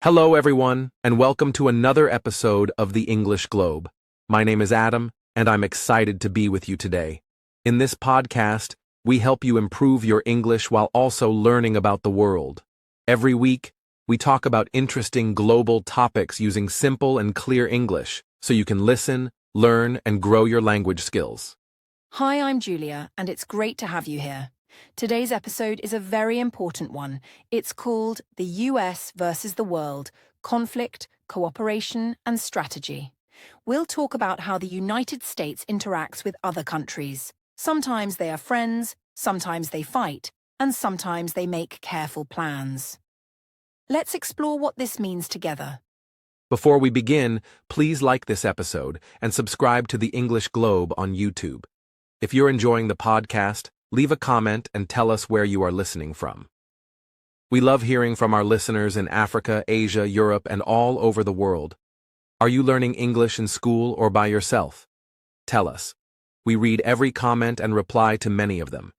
Hello, everyone, and welcome to another episode of the English Globe. My name is Adam, and I'm excited to be with you today. In this podcast, we help you improve your English while also learning about the world. Every week, we talk about interesting global topics using simple and clear English, so you can listen, learn, and grow your language skills. Hi, I'm Julia, and it's great to have you here. Today's episode is a very important one. It's called The US versus the World: Conflict, Cooperation, and Strategy. We'll talk about how the United States interacts with other countries. Sometimes they are friends, sometimes they fight, and sometimes they make careful plans. Let's explore what this means together. Before we begin, please like this episode and subscribe to the English Globe on YouTube. If you're enjoying the podcast, leave a comment and tell us where you are listening from. We love hearing from our listeners in Africa, Asia, Europe, and all over the world. Are you learning English in school or by yourself? Tell us. We read every comment and reply to many of them.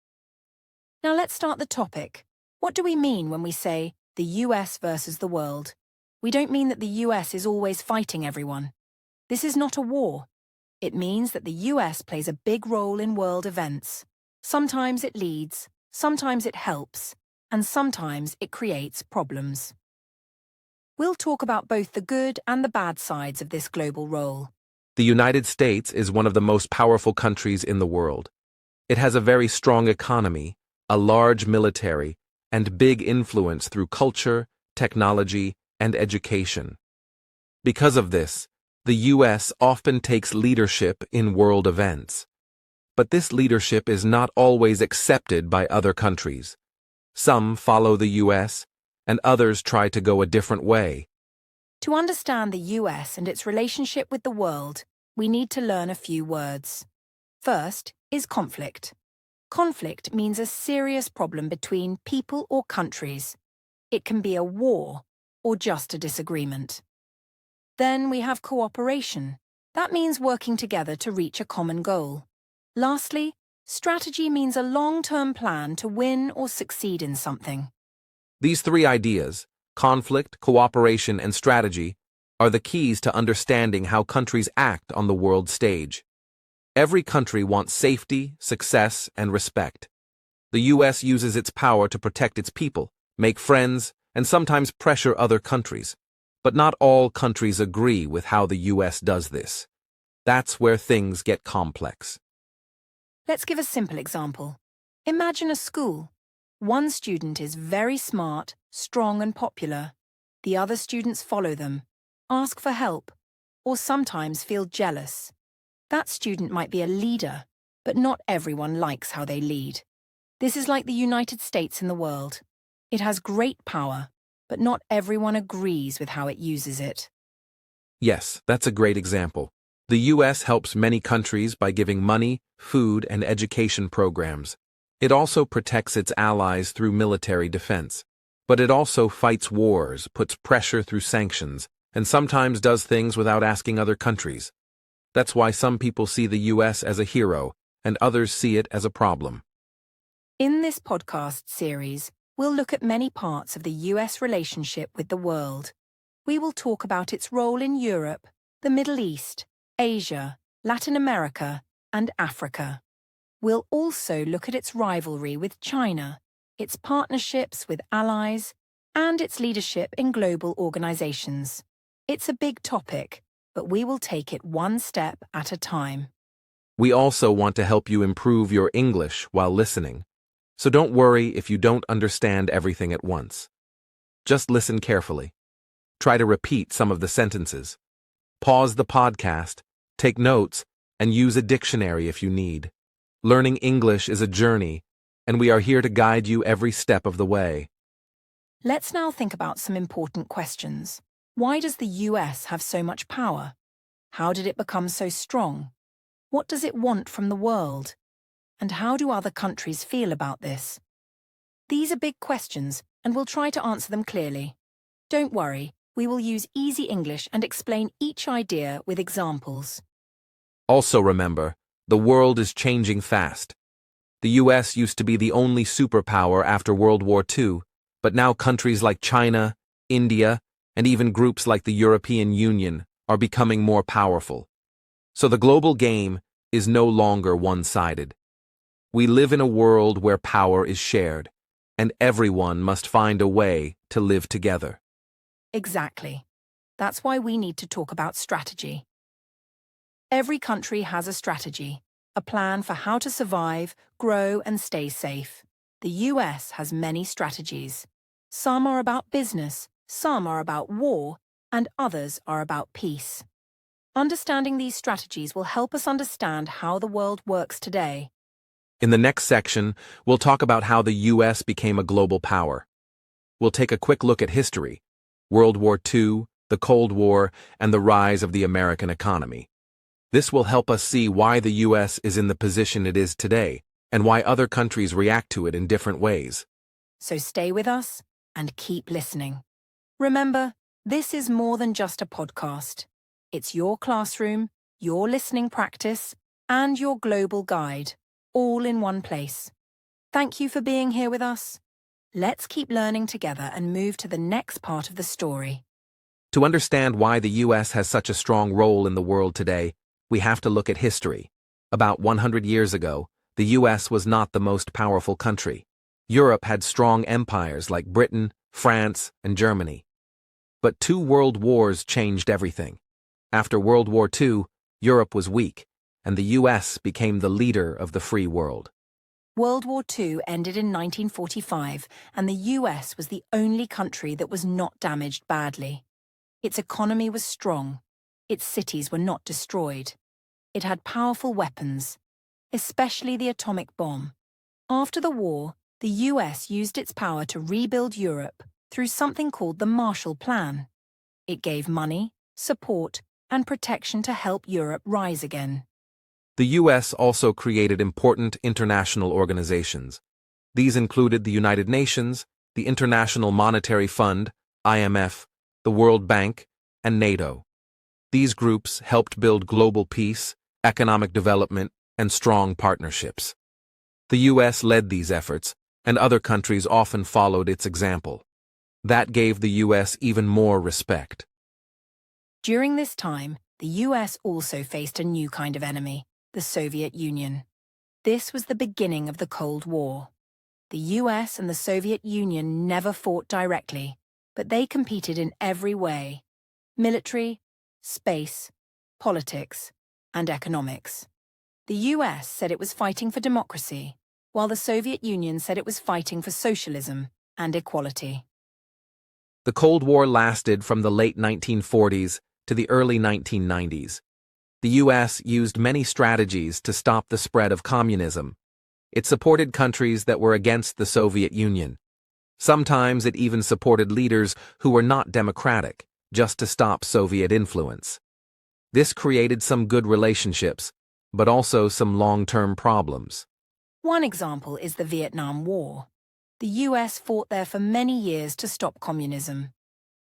Now let's start the topic. What do we mean when we say the US versus the world? We don't mean that the US is always fighting everyone. This is not a war. It means that the US plays a big role in world events. Sometimes it leads, sometimes it helps, and sometimes it creates problems. We'll talk about both the good and the bad sides of this global role. The United States is one of the most powerful countries in the world. It has a very strong economy, a large military, and big influence through culture, technology, and education. Because of this, the US often takes leadership in world events. But this leadership is not always accepted by other countries. Some follow the US, and others try to go a different way. To understand the US and its relationship with the world, we need to learn a few words. First is conflict. Conflict means a serious problem between people or countries. It can be a war or just a disagreement. Then we have cooperation. That means working together to reach a common goal. Lastly, strategy means a long-term plan to win or succeed in something. These three ideas, conflict, cooperation, and strategy, are the keys to understanding how countries act on the world stage. Every country wants safety, success, and respect. The US uses its power to protect its people, make friends, and sometimes pressure other countries. But not all countries agree with how the US does this. That's where things get complex. Let's give a simple example. Imagine a school. One student is very smart, strong, and popular. The other students follow them, ask for help, or sometimes feel jealous. That student might be a leader, but not everyone likes how they lead. This is like the United States in the world. It has great power, but not everyone agrees with how it uses it. Yes, that's a great example. The US helps many countries by giving money, food, and education programs. It also protects its allies through military defense. But it also fights wars, puts pressure through sanctions, and sometimes does things without asking other countries. That's why some people see the US as a hero, and others see it as a problem. In this podcast series, we'll look at many parts of the US relationship with the world. We will talk about its role in Europe, the Middle East, Asia, Latin America, and Africa. We'll also look at its rivalry with China, its partnerships with allies, and its leadership in global organizations. It's a big topic, but we will take it one step at a time. We also want to help you improve your English while listening. So don't worry if you don't understand everything at once. Just listen carefully. Try to repeat some of the sentences. Pause the podcast, take notes, and use a dictionary if you need. Learning English is a journey, and we are here to guide you every step of the way. Let's now think about some important questions. Why does the US have so much power? How did it become so strong? What does it want from the world? And how do other countries feel about this? These are big questions, and we'll try to answer them clearly. Don't worry, we will use easy English and explain each idea with examples. Also remember, the world is changing fast. The US used to be the only superpower after World War II, but now countries like China, India, and even groups like the European Union are becoming more powerful. So the global game is no longer one-sided. We live in a world where power is shared, and everyone must find a way to live together. Exactly. That's why we need to talk about strategy. Every country has a strategy, a plan for how to survive, grow, and stay safe. The US has many strategies. Some are about business, some are about war, and others are about peace. Understanding these strategies will help us understand how the world works today. In the next section, we'll talk about how the US became a global power. We'll take a quick look at history, World War II, the Cold War, and the rise of the American economy. This will help us see why the US is in the position it is today, and why other countries react to it in different ways. So stay with us and keep listening. Remember, this is more than just a podcast. It's your classroom, your listening practice, and your global guide, all in one place. Thank you for being here with us. Let's keep learning together and move to the next part of the story. To understand why the US has such a strong role in the world today, we have to look at history. About 100 years ago, the US was not the most powerful country. Europe had strong empires like Britain, France, and Germany. But 2 world wars changed everything. After World War II, Europe was weak, and the US became the leader of the free world. World War II ended in 1945, and the US was the only country that was not damaged badly. Its economy was strong. Its cities were not destroyed. It had powerful weapons, especially the atomic bomb. After the war, the US used its power to rebuild Europe through something called the Marshall Plan. It gave money, support, and protection to help Europe rise again. The US also created important international organizations. These included the United Nations, the International Monetary Fund, IMF, the World Bank, and NATO. These groups helped build global peace, economic development, and strong partnerships. The US led these efforts, and other countries often followed its example. That gave the US even more respect. During this time, the US also faced a new kind of enemy, the Soviet Union. This was the beginning of the Cold War. The US and the Soviet Union never fought directly, but they competed in every way: military, space, politics, and economics. The US said it was fighting for democracy, while the Soviet Union said it was fighting for socialism and equality. The Cold War lasted from the late 1940s to the early 1990s. The US used many strategies to stop the spread of communism. It supported countries that were against the Soviet Union. Sometimes it even supported leaders who were not democratic, just to stop Soviet influence. This created some good relationships, but also some long-term problems. One example is the Vietnam War. The US fought there for many years to stop communism.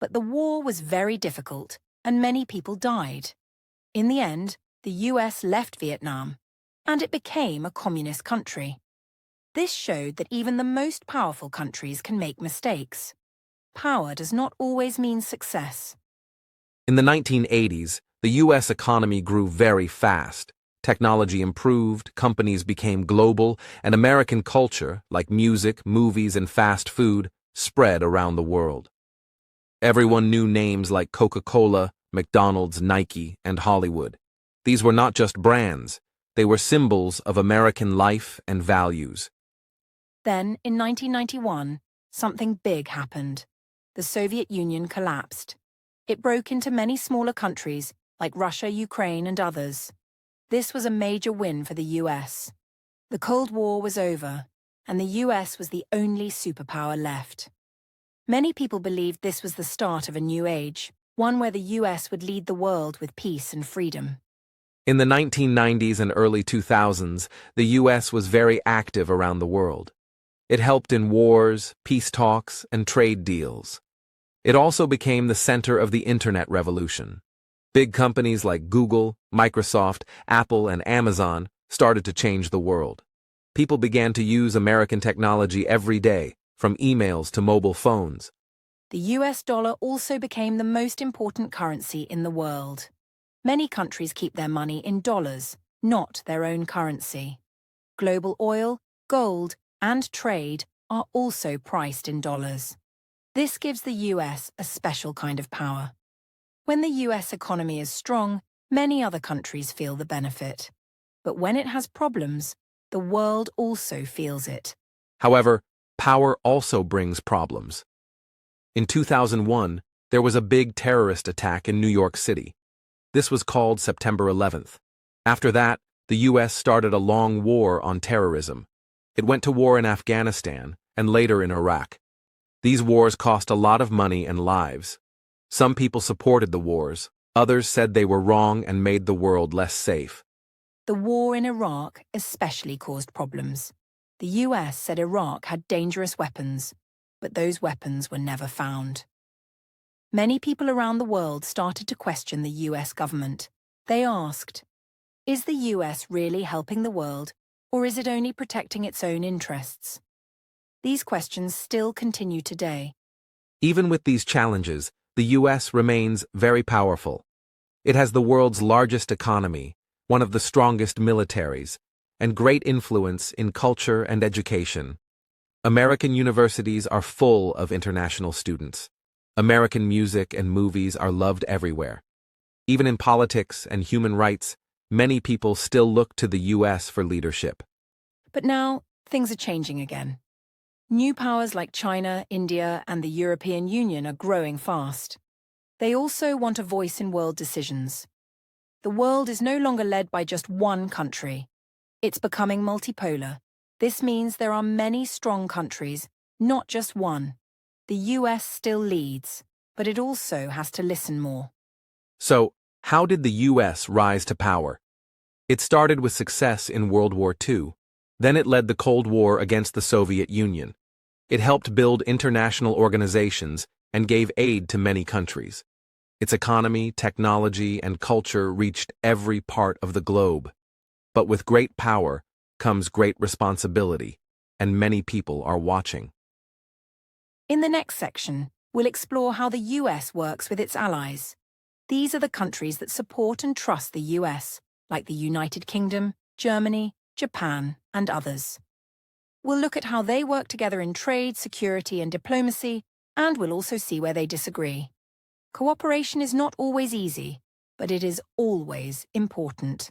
But the war was very difficult, and many people died. In the end, the US left Vietnam, and it became a communist country. This showed that even the most powerful countries can make mistakes. Power does not always mean success. In the 1980s, the US economy grew very fast. Technology improved, companies became global, and American culture, like music, movies, and fast food, spread around the world. Everyone knew names like Coca-Cola, McDonald's, Nike, and Hollywood. These were not just brands, they were symbols of American life and values. Then, in 1991, something big happened. The Soviet Union collapsed. It broke into many smaller countries, like Russia, Ukraine, and others. This was a major win for the US. The Cold War was over, and the US was the only superpower left. Many people believed this was the start of a new age, one where the US would lead the world with peace and freedom. In the 1990s and early 2000s, the US was very active around the world. It helped in wars, peace talks, and trade deals. It also became the center of the Internet revolution. Big companies like Google, Microsoft, Apple, and Amazon started to change the world. People began to use American technology every day, from emails to mobile phones. The US dollar also became the most important currency in the world. Many countries keep their money in dollars, not their own currency. Global oil, gold, and trade are also priced in dollars. This gives the US a special kind of power. When the US economy is strong, many other countries feel the benefit. But when it has problems, the world also feels it. However, power also brings problems. In 2001, there was a big terrorist attack in New York City. This was called September 11th. After that, the US started a long war on terrorism. It went to war in Afghanistan and later in Iraq. These wars cost a lot of money and lives. Some people supported the wars, others said they were wrong and made the world less safe. The war in Iraq especially caused problems. The US said Iraq had dangerous weapons, but those weapons were never found. Many people around the world started to question the US government. They asked, is the US really helping the world, or is it only protecting its own interests? These questions still continue today. Even with these challenges, the US remains very powerful. It has the world's largest economy, one of the strongest militaries, and great influence in culture and education. American universities are full of international students. American music and movies are loved everywhere. Even in politics and human rights, many people still look to the US for leadership. But now, things are changing again. New powers like China, India, and the European Union are growing fast. They also want a voice in world decisions. The world is no longer led by just one country. It's becoming multipolar. This means there are many strong countries, not just one. The US still leads, but it also has to listen more. So, how did the US rise to power? It started with success in World War II. Then it led the Cold War against the Soviet Union. It helped build international organizations and gave aid to many countries. Its economy, technology, and culture reached every part of the globe. But with great power comes great responsibility, and many people are watching. In the next section, we'll explore how the US works with its allies. These are the countries that support and trust the US, like the United Kingdom, Germany, Japan, and others. We'll look at how they work together in trade, security, and diplomacy, and we'll also see where they disagree. Cooperation is not always easy, but it is always important.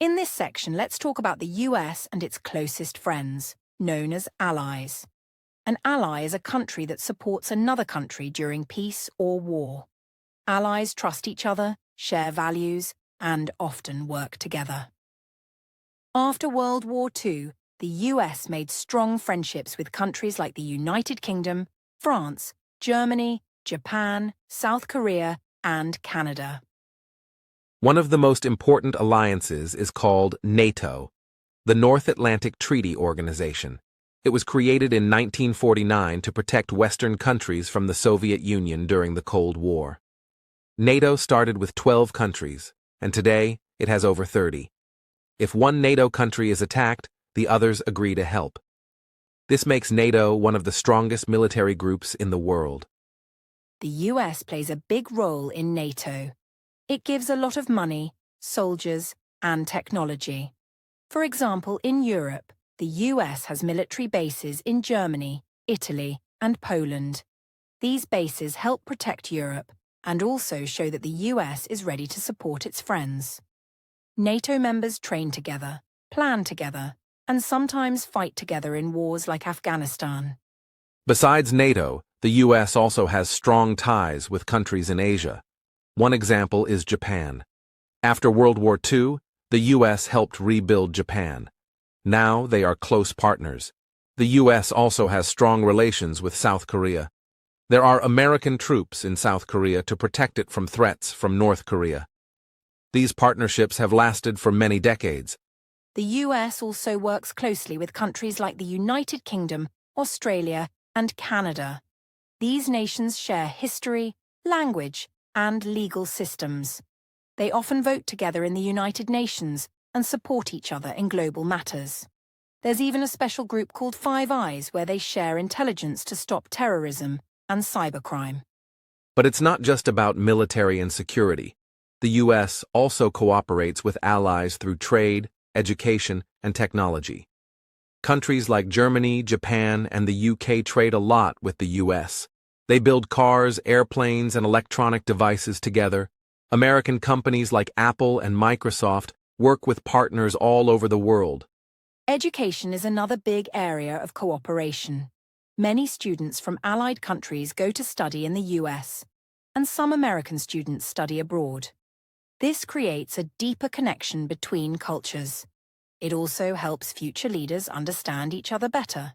In this section, let's talk about the US and its closest friends, known as allies. An ally is a country that supports another country during peace or war. Allies trust each other, share values, and often work together. After World War II, the US made strong friendships with countries like the United Kingdom, France, Germany, Japan, South Korea, and Canada. One of the most important alliances is called NATO, the North Atlantic Treaty Organization. It was created in 1949 to protect Western countries from the Soviet Union during the Cold War. NATO started with 12 countries, and today it has over 30. If one NATO country is attacked, the others agree to help. This makes NATO one of the strongest military groups in the world. The US plays a big role in NATO. It gives a lot of money, soldiers, and technology. For example, in Europe, the US has military bases in Germany, Italy, and Poland. These bases help protect Europe and also show that the US is ready to support its friends. NATO members train together, plan together, and sometimes fight together in wars like Afghanistan. Besides NATO, the US also has strong ties with countries in Asia. One example is Japan. After World War II, the US helped rebuild Japan. Now they are close partners. The US also has strong relations with South Korea. There are American troops in South Korea to protect it from threats from North Korea. These partnerships have lasted for many decades. The US also works closely with countries like the United Kingdom, Australia, and Canada. These nations share history, language, and legal systems. They often vote together in the United Nations and support each other in global matters. There's even a special group called Five Eyes where they share intelligence to stop terrorism and cybercrime. But it's not just about military and security. The U.S. also cooperates with allies through trade, education, and technology. Countries like Germany, Japan, and the UK trade a lot with the U.S. They build cars, airplanes, and electronic devices together. American companies like Apple and Microsoft work with partners all over the world. Education is another big area of cooperation. Many students from allied countries go to study in the US, and some American students study abroad. This creates a deeper connection between cultures. It also helps future leaders understand each other better.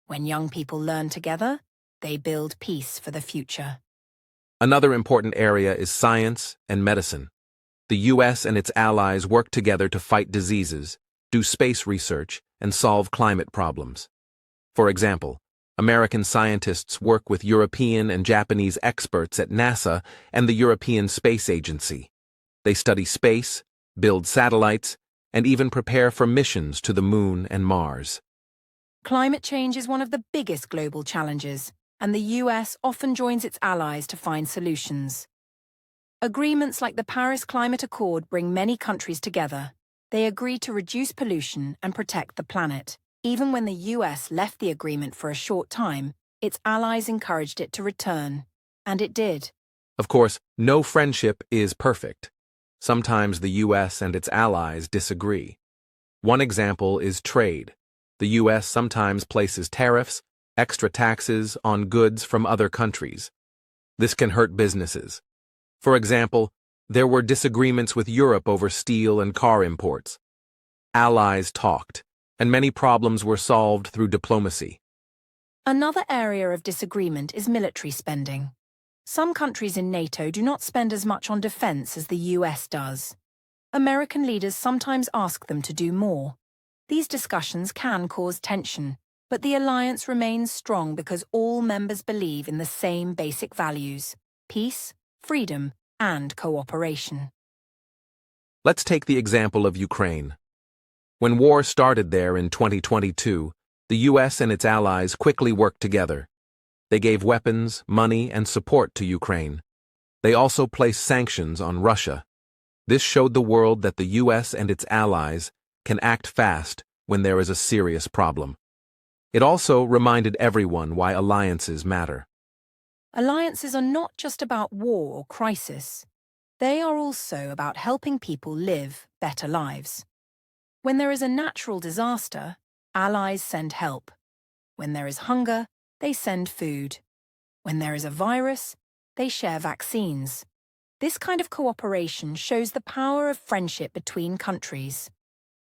When young people learn together, they build peace for the future. Another important area is science and medicine. The U.S. and its allies work together to fight diseases, do space research, and solve climate problems. For example, American scientists work with European and Japanese experts at NASA and the European Space Agency. They study space, build satellites, and even prepare for missions to the Moon and Mars. Climate change is one of the biggest global challenges, and the US often joins its allies to find solutions. Agreements like the Paris Climate Accord bring many countries together. They agree to reduce pollution and protect the planet. Even when the US left the agreement for a short time, its allies encouraged it to return. And it did. Of course, no friendship is perfect. Sometimes the U.S. and its allies disagree. One example is trade. The U.S. sometimes places tariffs, extra taxes on goods from other countries. This can hurt businesses. For example, there were disagreements with Europe over steel and car imports. Allies talked, and many problems were solved through diplomacy. Another area of disagreement is military spending. Some countries in NATO do not spend as much on defense as the US does. American leaders sometimes ask them to do more. These discussions can cause tension, but the alliance remains strong because all members believe in the same basic values: peace, freedom, and cooperation. Let's take the example of Ukraine. When war started there in 2022, the U.S. and its allies quickly worked together. They gave weapons, money, and support to Ukraine. They also placed sanctions on Russia. This showed the world that the U.S. and its allies can act fast when there is a serious problem. It also reminded everyone why alliances matter. Alliances are not just about war or crisis. They are also about helping people live better lives. When there is a natural disaster, allies send help. When there is hunger, they send food. When there is a virus, they share vaccines. This kind of cooperation shows the power of friendship between countries.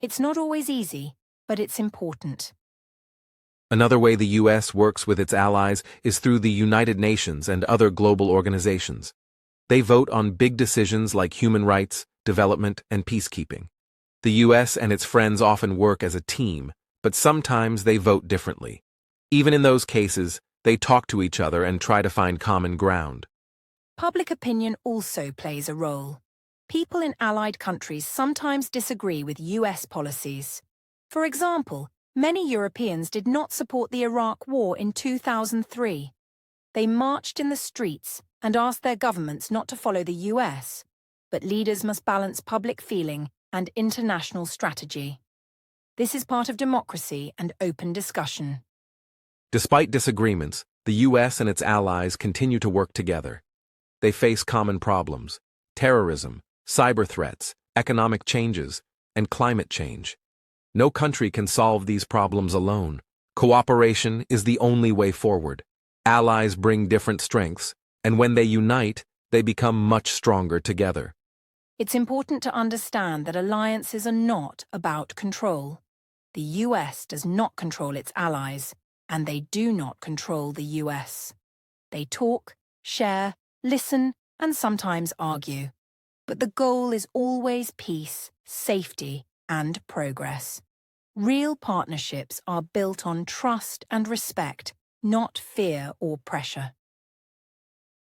It's not always easy, but it's important. Another way the U.S. works with its allies is through the United Nations and other global organizations. They vote on big decisions like human rights, development, and peacekeeping. The U.S. and its friends often work as a team, but sometimes they vote differently. Even in those cases, they talk to each other and try to find common ground. Public opinion also plays a role. People in allied countries sometimes disagree with US policies. For example, many Europeans did not support the Iraq War in 2003. They marched in the streets and asked their governments not to follow the US. But leaders must balance public feeling and international strategy. This is part of democracy and open discussion. Despite disagreements, the U.S. and its allies continue to work together. They face common problems: terrorism, cyber threats, economic changes, and climate change. No country can solve these problems alone. Cooperation is the only way forward. Allies bring different strengths, and when they unite, they become much stronger together. It's important to understand that alliances are not about control. The US does not control its allies, and they do not control the US. They talk, share, listen, and sometimes argue. But the goal is always peace, safety, and progress. Real partnerships are built on trust and respect, not fear or pressure.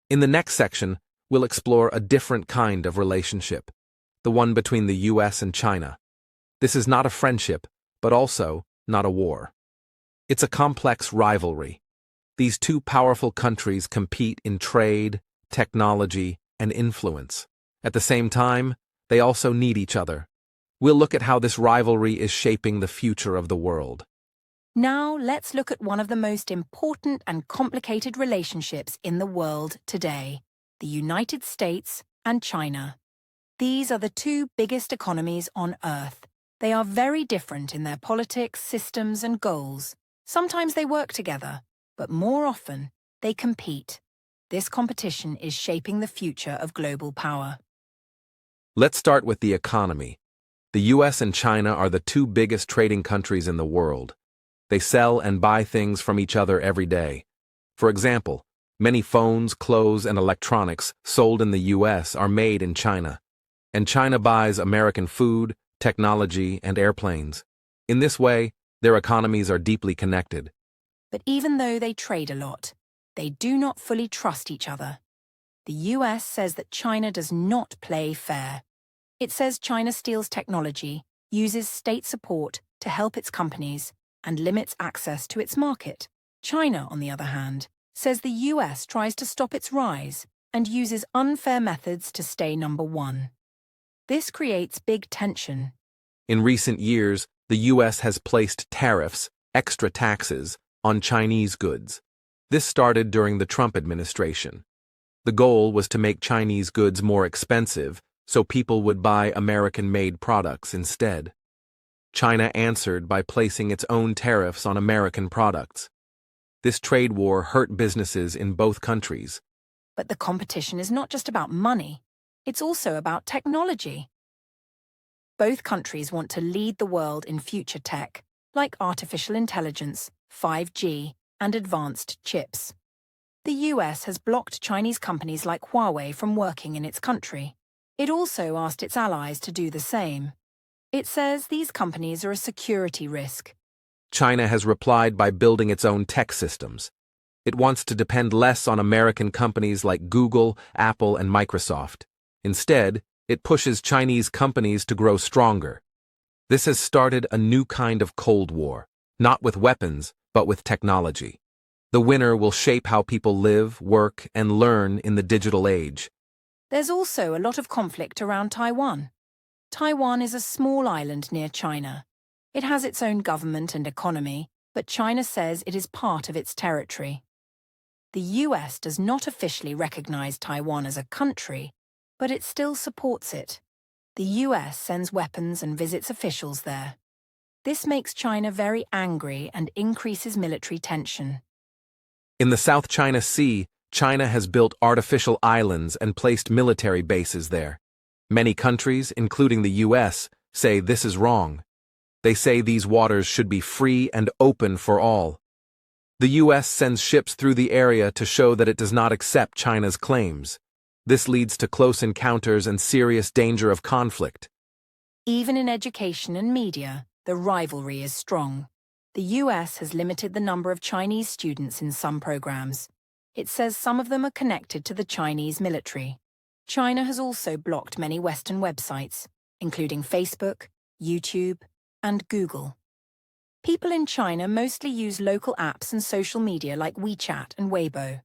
In the next section, we'll explore a different kind of relationship, the one between the U.S. and China. This is not a friendship, but also not a war. It's a complex rivalry. These two powerful countries compete in trade, technology, and influence. At the same time, they also need each other. We'll look at how this rivalry is shaping the future of the world. Now, let's look at one of the most important and complicated relationships in the world today: the United States and China. These are the two biggest economies on Earth. They are very different in their politics, systems, and goals. Sometimes they work together, but more often, they compete. This competition is shaping the future of global power. Let's start with the economy. The US and China are the two biggest trading countries in the world. They sell and buy things from each other every day. For example, many phones, clothes, and electronics sold in the US are made in China. And China buys American food, technology, and airplanes. In this way, their economies are deeply connected. But even though they trade a lot, they do not fully trust each other. The US says that China does not play fair. It says China steals technology, uses state support to help its companies, and limits access to its market. China, on the other hand, says the US tries to stop its rise and uses unfair methods to stay number one. This creates big tension. In recent years, the US has placed tariffs, extra taxes, on Chinese goods. This started during the Trump administration. The goal was to make Chinese goods more expensive so people would buy American-made products instead. China answered by placing its own tariffs on American products. This trade war hurt businesses in both countries. But the competition is not just about money, it's also about technology. Both countries want to lead the world in future tech, like artificial intelligence, 5G, and advanced chips. The US has blocked Chinese companies like Huawei from working in its country. It also asked its allies to do the same. It says these companies are a security risk. China has replied by building its own tech systems. It wants to depend less on American companies like Google, Apple, and Microsoft. Instead, it pushes Chinese companies to grow stronger. This has started a new kind of Cold War, not with weapons, but with technology. The winner will shape how people live, work, and learn in the digital age. There's also a lot of conflict around Taiwan. Taiwan is a small island near China. It has its own government and economy, but China says it is part of its territory. The US does not officially recognize Taiwan as a country, but it still supports it. The US sends weapons and visits officials there. This makes China very angry and increases military tension. In the South China Sea, China has built artificial islands and placed military bases there. Many countries, including the US, say this is wrong. They say these waters should be free and open for all. The US sends ships through the area to show that it does not accept China's claims. This leads to close encounters and serious danger of conflict. Even in education and media, the rivalry is strong. The US has limited the number of Chinese students in some programs. It says some of them are connected to the Chinese military. China has also blocked many Western websites, including Facebook, YouTube, and Google. People in China mostly use local apps and social media like WeChat and Weibo.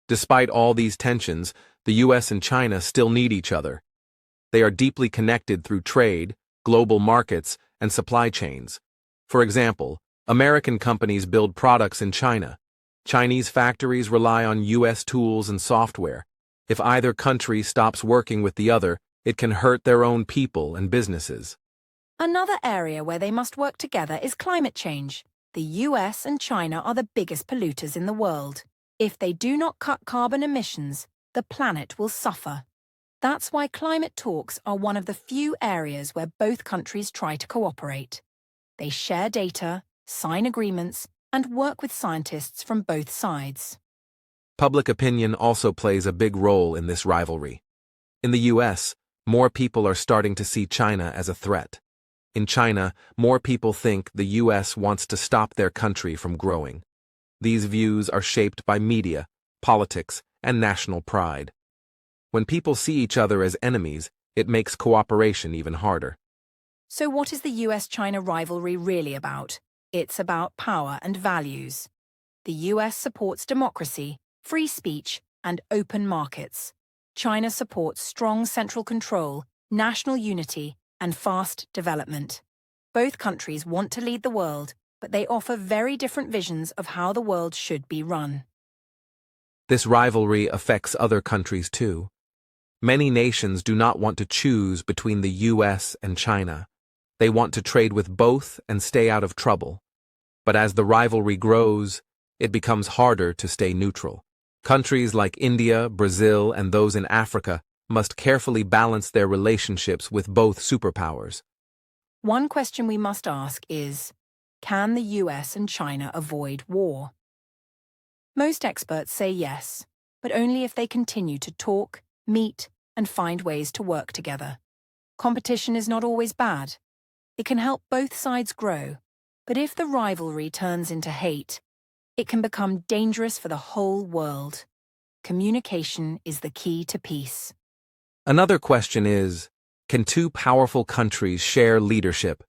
Despite all these tensions, the US and China still need each other. They are deeply connected through trade, global markets, and supply chains. For example, American companies build products in China. Chinese factories rely on US tools and software. If either country stops working with the other, it can hurt their own people and businesses. Another area where they must work together is climate change. The US and China are the biggest polluters in the world. If they do not cut carbon emissions, the planet will suffer. That's why climate talks are one of the few areas where both countries try to cooperate. They share data, sign agreements, and work with scientists from both sides. Public opinion also plays a big role in this rivalry. In the US, more people are starting to see China as a threat. In China, more people think the US wants to stop their country from growing. These views are shaped by media, politics, and national pride. When people see each other as enemies, it makes cooperation even harder. So what is the US-China rivalry really about? It's about power and values. The US supports democracy, free speech, and open markets. China supports strong central control, national unity, and fast development. Both countries want to lead the world, but they offer very different visions of how the world should be run. This rivalry affects other countries too. Many nations do not want to choose between the US and China. They want to trade with both and stay out of trouble. But as the rivalry grows, it becomes harder to stay neutral. Countries like India, Brazil, and those in Africa must carefully balance their relationships with both superpowers. One question we must ask is, can the US and China avoid war? Most experts say yes, but only if they continue to talk, meet, and find ways to work together. Competition is not always bad. It can help both sides grow, but if the rivalry turns into hate, it can become dangerous for the whole world. Communication is the key to peace. Another question is, can two powerful countries share leadership?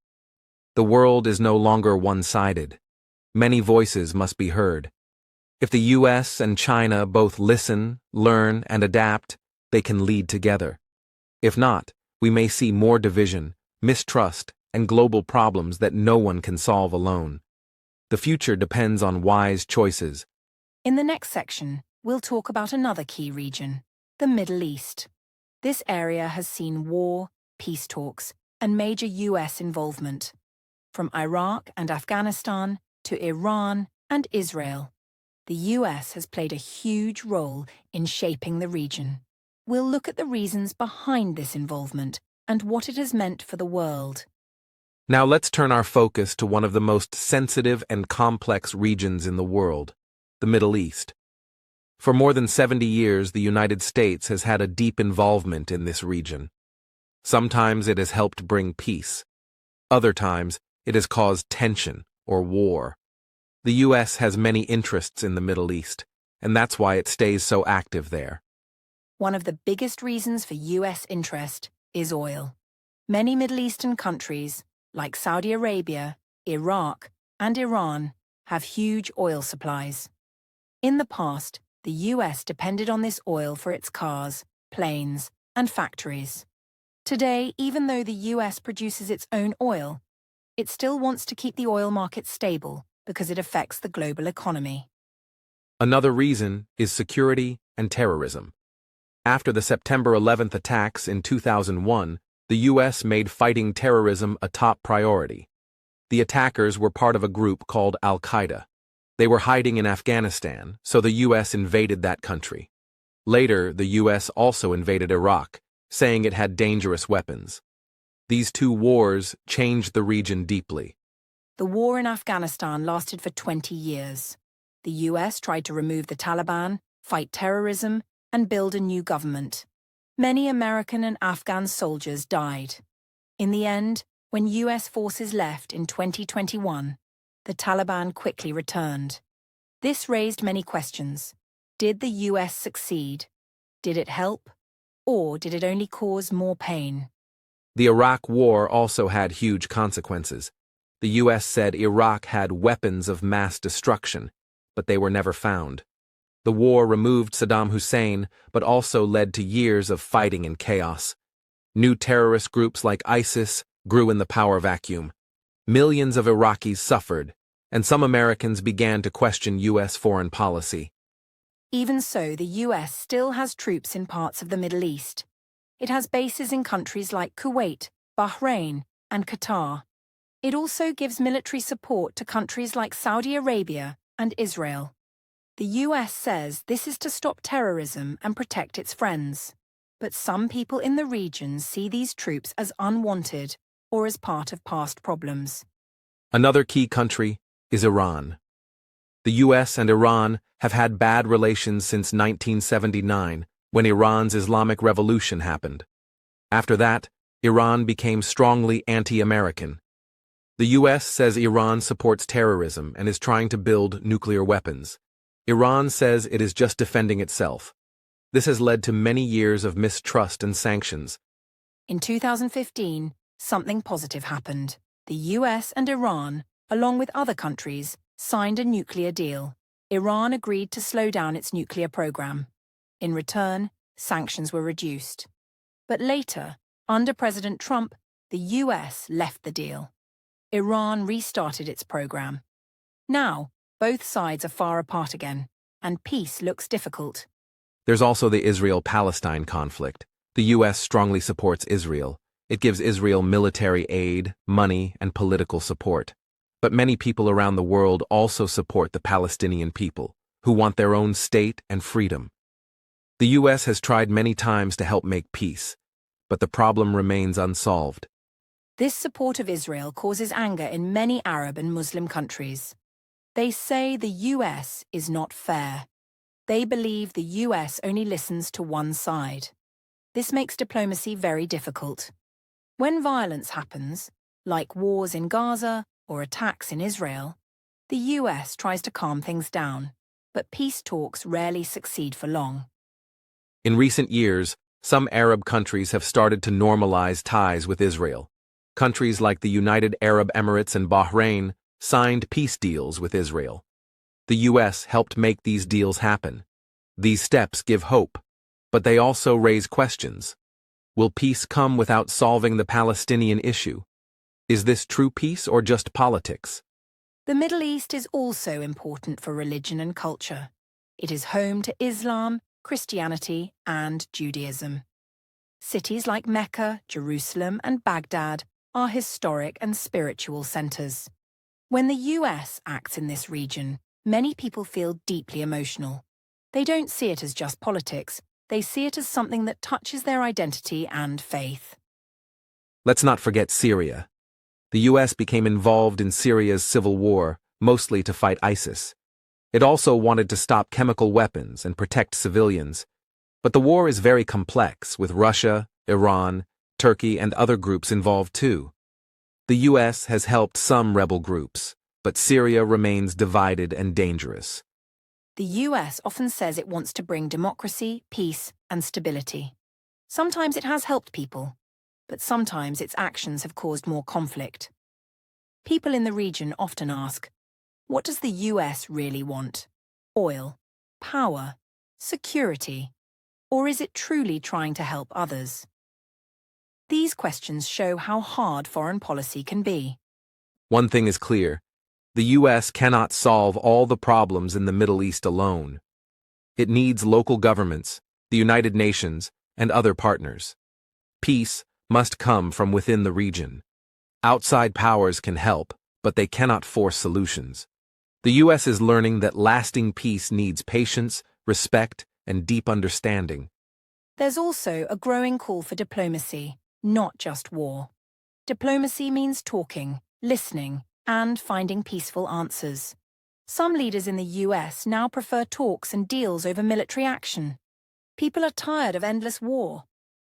The world is no longer one-sided. Many voices must be heard. If the US and China both listen, learn, and adapt, they can lead together. If not, we may see more division, mistrust, and global problems that no one can solve alone. The future depends on wise choices. In the next section, we'll talk about another key region, the Middle East. This area has seen war, peace talks, and major US involvement. From Iraq and Afghanistan to Iran and Israel, the US has played a huge role in shaping the region. We'll look at the reasons behind this involvement and what it has meant for the world. Now let's turn our focus to one of the most sensitive and complex regions in the world, the Middle East. For more than 70 years, the United States has had a deep involvement in this region. Sometimes it has helped bring peace. Other times, it has caused tension or war. The U.S. has many interests in the Middle East, and that's why it stays so active there. One of the biggest reasons for US interest is oil. Many Middle Eastern countries, like Saudi Arabia, Iraq, and Iran, have huge oil supplies. In the past, the US depended on this oil for its cars, planes, and factories. Today, even though the US produces its own oil, it still wants to keep the oil market stable because it affects the global economy. Another reason is security and terrorism. After the September 11th attacks in 2001, the U.S. made fighting terrorism a top priority. The attackers were part of a group called Al-Qaeda. They were hiding in Afghanistan, so the U.S. invaded that country. Later, the U.S. also invaded Iraq, saying it had dangerous weapons. These two wars changed the region deeply. The war in Afghanistan lasted for 20 years. The US tried to remove the Taliban, fight terrorism, and build a new government. Many American and Afghan soldiers died. In the end, when US forces left in 2021, the Taliban quickly returned. This raised many questions. Did the US succeed? Did it help? Or did it only cause more pain? The Iraq War also had huge consequences. The U.S. said Iraq had weapons of mass destruction, but they were never found. The war removed Saddam Hussein, but also led to years of fighting and chaos. New terrorist groups like ISIS grew in the power vacuum. Millions of Iraqis suffered, and some Americans began to question U.S. foreign policy. Even so, the US still has troops in parts of the Middle East. It has bases in countries like Kuwait, Bahrain, and Qatar. It also gives military support to countries like Saudi Arabia and Israel. The US says this is to stop terrorism and protect its friends. But some people in the region see these troops as unwanted or as part of past problems. Another key country is Iran. The U.S. and Iran have had bad relations since 1979, when Iran's Islamic Revolution happened. After that, Iran became strongly anti-American. The U.S. says Iran supports terrorism and is trying to build nuclear weapons. Iran says it is just defending itself. This has led to many years of mistrust and sanctions. In 2015, something positive happened. The US and Iran, along with other countries, signed a nuclear deal. Iran agreed to slow down its nuclear program. In return, sanctions were reduced. But later, under President Trump, the US left the deal. Iran restarted its program. Now, both sides are far apart again, and peace looks difficult. There's also the Israel-Palestine conflict. The US strongly supports Israel. It gives Israel military aid, money, and political support. But many people around the world also support the Palestinian people, who want their own state and freedom. The US has tried many times to help make peace, but the problem remains unsolved. This support of Israel causes anger in many Arab and Muslim countries. They say the US is not fair. They believe the US only listens to one side. This makes diplomacy very difficult. When violence happens, like wars in Gaza or attacks in Israel, the US tries to calm things down, but peace talks rarely succeed for long. In recent years, some Arab countries have started to normalize ties with Israel. Countries like the United Arab Emirates and Bahrain signed peace deals with Israel. The US helped make these deals happen. These steps give hope, but they also raise questions. Will peace come without solving the Palestinian issue? Is this true peace or just politics? The Middle East is also important for religion and culture. It is home to Islam, Christianity, and Judaism. Cities like Mecca, Jerusalem, and Baghdad are historic and spiritual centers. When the US acts in this region, many people feel deeply emotional. They don't see it as just politics, they see it as something that touches their identity and faith. Let's not forget Syria. The US became involved in Syria's civil war, mostly to fight ISIS. It also wanted to stop chemical weapons and protect civilians. But the war is very complex, with Russia, Iran, Turkey, and other groups involved too. The US has helped some rebel groups, but Syria remains divided and dangerous. The US often says it wants to bring democracy, peace, and stability. Sometimes it has helped people, but sometimes its actions have caused more conflict. People in the region often ask, what does the US really want? Oil, power, security, or is it truly trying to help others? These questions show how hard foreign policy can be. One thing is clear. The US cannot solve all the problems in the Middle East alone. It needs local governments, the United Nations, and other partners. Peace must come from within the region. Outside powers can help, but they cannot force solutions. The US is learning that lasting peace needs patience, respect, and deep understanding. There's also a growing call for diplomacy, not just war. Diplomacy means talking, listening, and finding peaceful answers. Some leaders in the US now prefer talks and deals over military action. People are tired of endless war.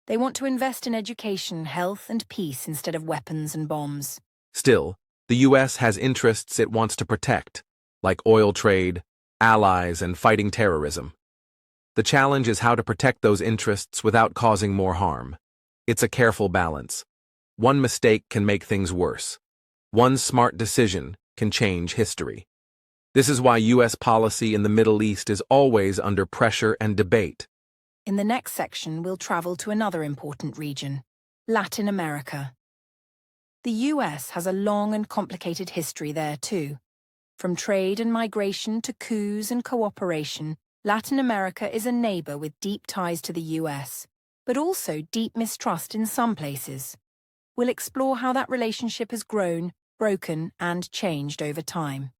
They want to invest in education, health, and peace instead of weapons and bombs. Still, the US has interests it wants to protect, like oil trade, allies, and fighting terrorism. The challenge is how to protect those interests without causing more harm. It's a careful balance. One mistake can make things worse. One smart decision can change history. This is why US policy in the Middle East is always under pressure and debate. In the next section, we'll travel to another important region, Latin America. The US has a long and complicated history there too. From trade and migration to coups and cooperation, Latin America is a neighbor with deep ties to the US, but also deep mistrust in some places. We'll explore how that relationship has grown, broken, and changed over time.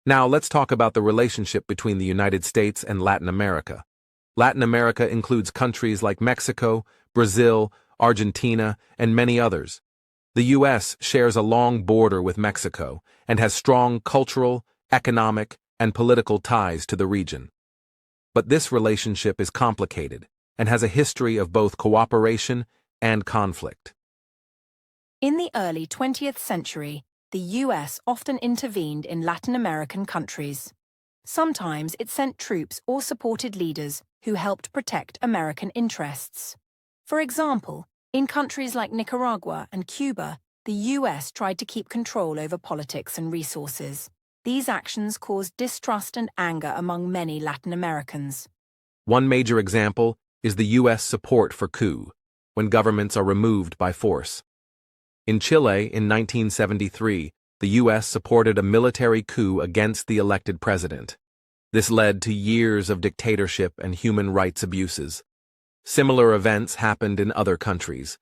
Now let's talk about the relationship between the United States and Latin America. Latin America includes countries like Mexico, Brazil, Argentina, and many others. The U.S. shares a long border with Mexico and has strong cultural, economic, and political ties to the region. But this relationship is complicated and has a history of both cooperation and conflict. In the early 20th century, the US often intervened in Latin American countries. Sometimes it sent troops or supported leaders who helped protect American interests. For example, in countries like Nicaragua and Cuba, the US tried to keep control over politics and resources. These actions caused distrust and anger among many Latin Americans. One major example is the U.S. support for coup, when governments are removed by force. In Chile in 1973, the U.S. supported a military coup against the elected president. This led to years of dictatorship and human rights abuses. Similar events happened in other countries.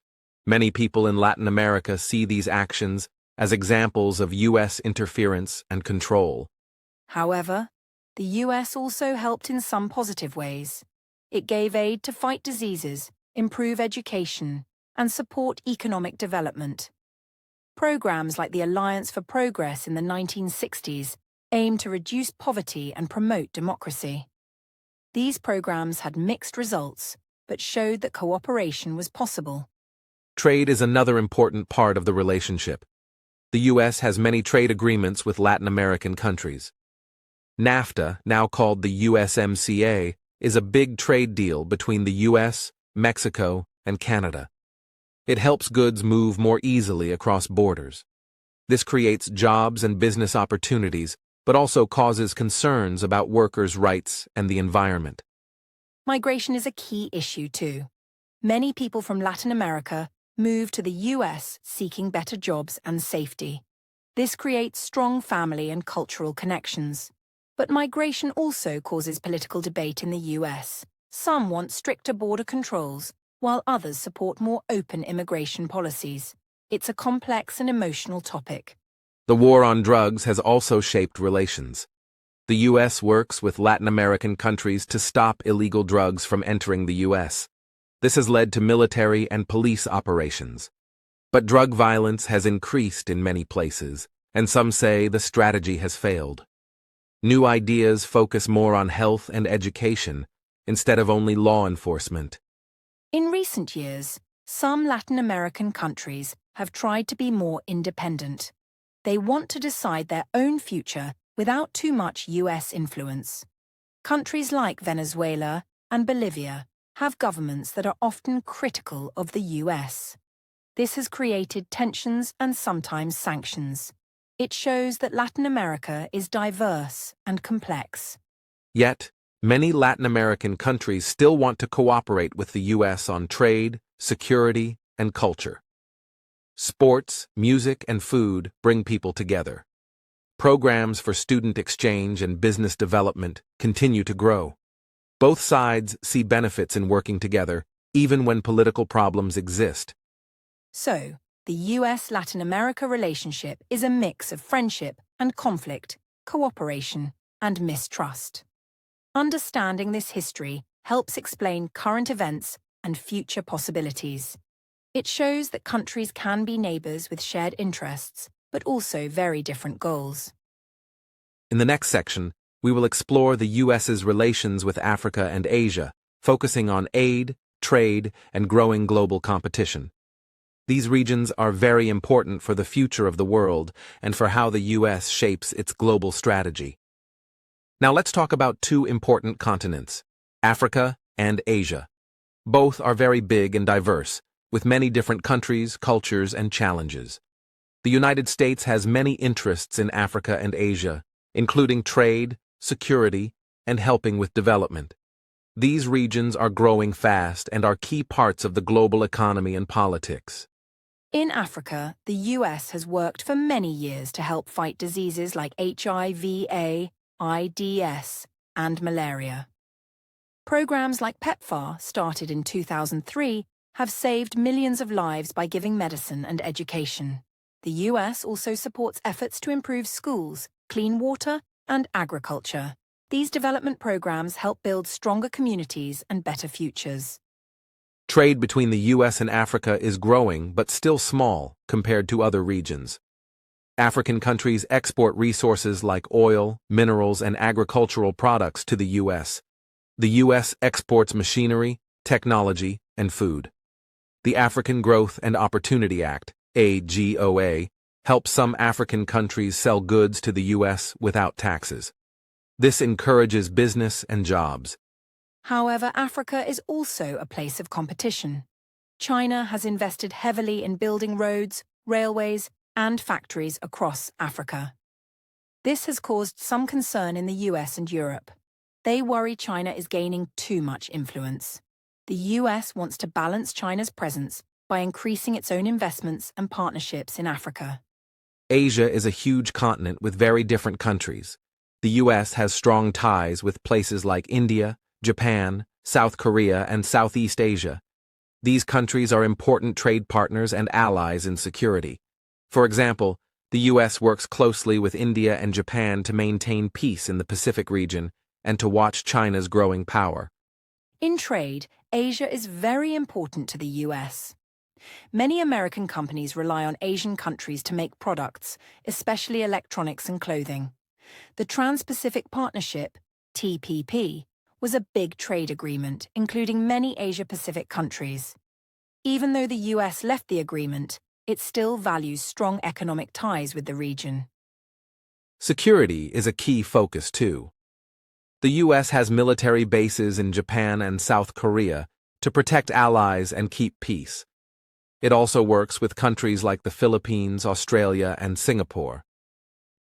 Many people in Latin America see these actions as examples of U.S. interference and control. However, the US also helped in some positive ways. It gave aid to fight diseases, improve education, and support economic development. Programs like the Alliance for Progress in the 1960s aimed to reduce poverty and promote democracy. These programs had mixed results, but showed that cooperation was possible. Trade is another important part of the relationship. The U.S. has many trade agreements with Latin American countries. NAFTA, now called the USMCA, is a big trade deal between the U.S., Mexico, and Canada. It helps goods move more easily across borders. This creates jobs and business opportunities, but also causes concerns about workers' rights and the environment. Migration is a key issue too. Many people from Latin America move to the US seeking better jobs and safety. This creates strong family and cultural connections. But migration also causes political debate in the US. Some want stricter border controls, while others support more open immigration policies. It's a complex and emotional topic. The war on drugs has also shaped relations. The U.S. works with Latin American countries to stop illegal drugs from entering the U.S. This has led to military and police operations. But drug violence has increased in many places, and some say the strategy has failed. New ideas focus more on health and education, instead of only law enforcement. In recent years, some Latin American countries have tried to be more independent. They want to decide their own future without too much US influence. Countries like Venezuela and Bolivia have governments that are often critical of the US. This has created tensions and sometimes sanctions. It shows that Latin America is diverse and complex. Yet, many Latin American countries still want to cooperate with the U.S. on trade, security, and culture. Sports, music, and food bring people together. Programs for student exchange and business development continue to grow. Both sides see benefits in working together, even when political problems exist. So, the US-Latin America relationship is a mix of friendship and conflict, cooperation and mistrust. Understanding this history helps explain current events and future possibilities. It shows that countries can be neighbors with shared interests, but also very different goals. In the next section, we will explore the U.S.'s relations with Africa and Asia, focusing on aid, trade, and growing global competition. These regions are very important for the future of the world and for how the U.S. shapes its global strategy. Now let's talk about two important continents, Africa and Asia. Both are very big and diverse, with many different countries, cultures, and challenges. The United States has many interests in Africa and Asia, including trade, security, and helping with development. These regions are growing fast and are key parts of the global economy and politics. In Africa, the US has worked for many years to help fight diseases like HIV/AIDS, AIDS, and malaria. Programs like PEPFAR, started in 2003, have saved millions of lives by giving medicine and education. The US also supports efforts to improve schools, clean water, and agriculture. These development programs help build stronger communities and better futures. Trade between the U.S. and Africa is growing but still small compared to other regions. African countries export resources like oil, minerals, and agricultural products to the U.S. The U.S. exports machinery, technology, and food. The African Growth and Opportunity Act, AGOA, helps some African countries sell goods to the U.S. without taxes. This encourages business and jobs. However, Africa is also a place of competition. China has invested heavily in building roads, railways, and factories across Africa. This has caused some concern in the US and Europe. They worry China is gaining too much influence. The US wants to balance China's presence by increasing its own investments and partnerships in Africa. Asia is a huge continent with very different countries. The US has strong ties with places like India, Japan, South Korea, and Southeast Asia. These countries are important trade partners and allies in security. For example, the US works closely with India and Japan to maintain peace in the Pacific region and to watch China's growing power. In trade, Asia is very important to the US. Many American companies rely on Asian countries to make products, especially electronics and clothing. The Trans-Pacific Partnership, TPP, was a big trade agreement, including many Asia-Pacific countries. Even though the US left the agreement, it still values strong economic ties with the region. Security is a key focus too. The US has military bases in Japan and South Korea to protect allies and keep peace. It also works with countries like the Philippines, Australia, and Singapore.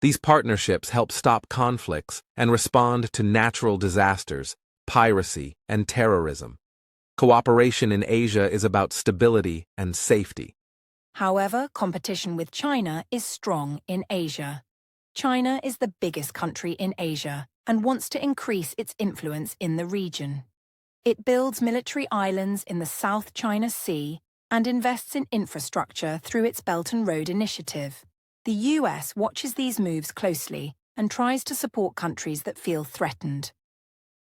These partnerships help stop conflicts and respond to natural disasters, piracy, and terrorism. Cooperation in Asia is about stability and safety. However, competition with China is strong in Asia. China is the biggest country in Asia and wants to increase its influence in the region. It builds military islands in the South China Sea and invests in infrastructure through its Belt and Road Initiative. The US watches these moves closely and tries to support countries that feel threatened.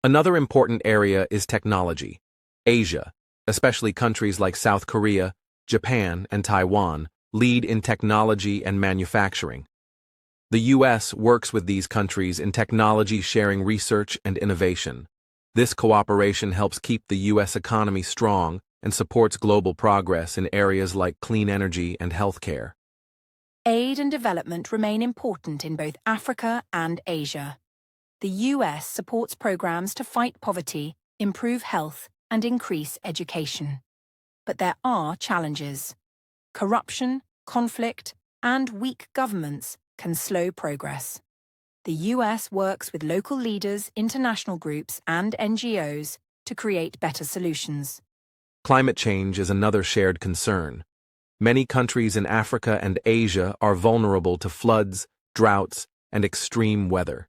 Another important area is technology. Asia, especially countries like South Korea, Japan, and Taiwan, lead in technology and manufacturing. The US works with these countries in technology sharing research and innovation. This cooperation helps keep the US economy strong and supports global progress in areas like clean energy and healthcare. Aid and development remain important in both Africa and Asia. The US supports programs to fight poverty, improve health, and increase education. But there are challenges. Corruption, conflict, and weak governments can slow progress. The US works with local leaders, international groups, and NGOs to create better solutions. Climate change is another shared concern. Many countries in Africa and Asia are vulnerable to floods, droughts, and extreme weather.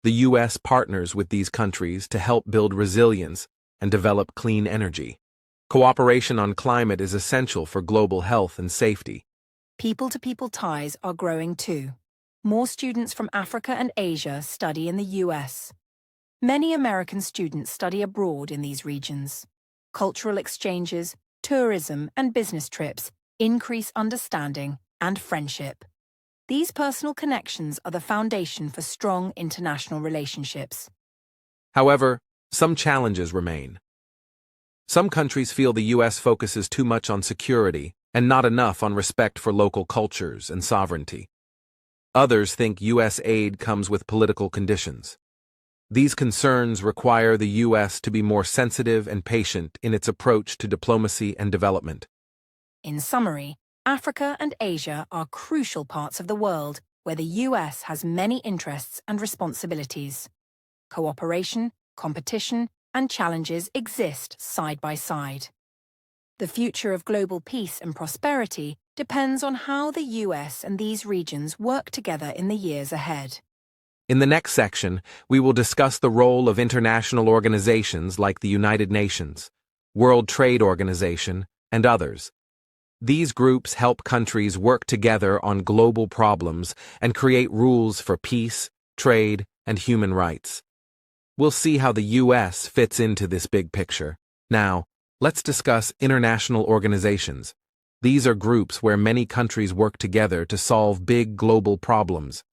The US partners with these countries to help build resilience and develop clean energy. Cooperation on climate is essential for global health and safety. People-to-people ties are growing too. More students from Africa and Asia study in the US. Many American students study abroad in these regions. Cultural exchanges, tourism, and business trips increase understanding and friendship. These personal connections are the foundation for strong international relationships. However, some challenges remain. Some countries feel the US focuses too much on security and not enough on respect for local cultures and sovereignty. Others think US aid comes with political conditions. These concerns require the US to be more sensitive and patient in its approach to diplomacy and development. In summary, Africa and Asia are crucial parts of the world where the US has many interests and responsibilities. Cooperation, competition, and challenges exist side by side. The future of global peace and prosperity depends on how the US and these regions work together in the years ahead. In the next section, we will discuss the role of international organizations like the United Nations, World Trade Organization, and others. These groups help countries work together on global problems and create rules for peace, trade, and human rights. We'll see how the US fits into this big picture. Now, let's discuss international organizations. These are groups where many countries work together to solve big global problems.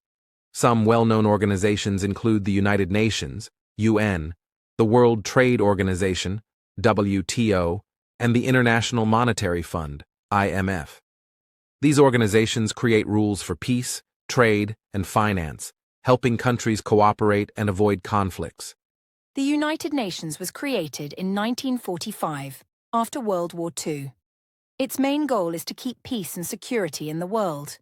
Some well-known organizations include the United Nations, UN, the World Trade Organization, WTO, and the International Monetary Fund, IMF. These organizations create rules for peace, trade, and finance, helping countries cooperate and avoid conflicts. The United Nations was created in 1945, after World War II. Its main goal is to keep peace and security in the world.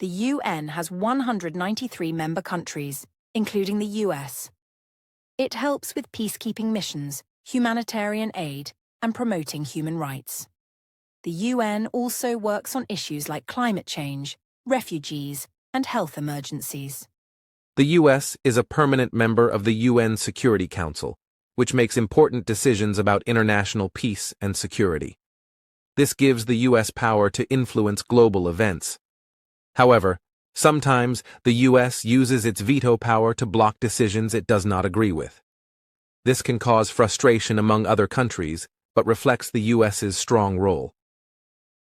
The UN has 193 member countries, including the US. It helps with peacekeeping missions, humanitarian aid, and promoting human rights. The UN also works on issues like climate change, refugees, and health emergencies. The U.S. is a permanent member of the UN Security Council, which makes important decisions about international peace and security. This gives the U.S. power to influence global events. However, sometimes the U.S. uses its veto power to block decisions it does not agree with. This can cause frustration among other countries, but reflects the U.S.'s strong role.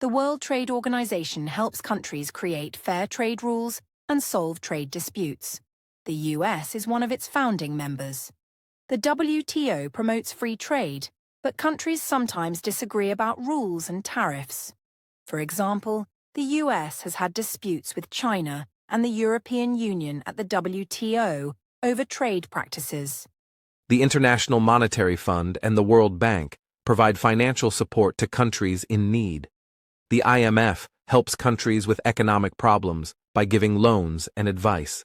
The World Trade Organization helps countries create fair trade rules and solve trade disputes. The US is one of its founding members. The WTO promotes free trade, but countries sometimes disagree about rules and tariffs. For example, the US has had disputes with China and the European Union at the WTO over trade practices. The International Monetary Fund and the World Bank provide financial support to countries in need. The IMF helps countries with economic problems by giving loans and advice.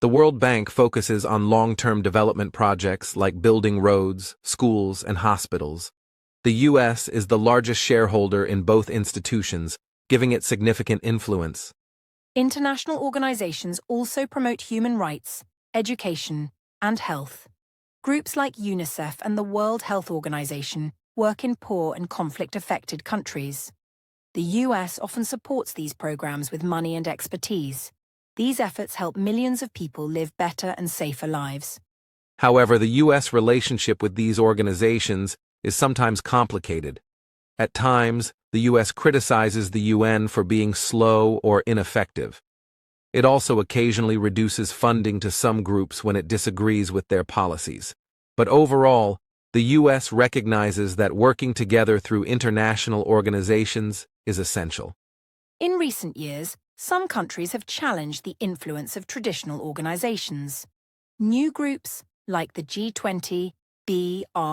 The World Bank focuses on long-term development projects like building roads, schools, and hospitals. The U.S. is the largest shareholder in both institutions, giving it significant influence. International organizations also promote human rights, education, and health. Groups like UNICEF and the World Health Organization work in poor and conflict-affected countries. The US often supports these programs with money and expertise. These efforts help millions of people live better and safer lives. However, the U.S. relationship with these organizations is sometimes complicated. At times, the U.S. criticizes the UN for being slow or ineffective. It also occasionally reduces funding to some groups when it disagrees with their policies. But overall, the U.S. recognizes that working together through international organizations is essential. In recent years, some countries have challenged the influence of traditional organizations. New groups like the G20, BRICS,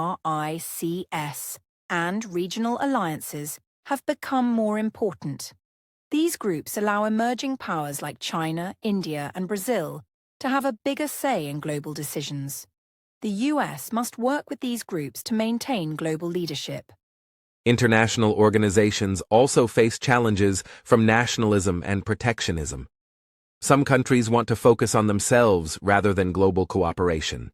and regional alliances have become more important. These groups allow emerging powers like China, India, and Brazil to have a bigger say in global decisions. The US must work with these groups to maintain global leadership. International organizations also face challenges from nationalism and protectionism. Some countries want to focus on themselves rather than global cooperation.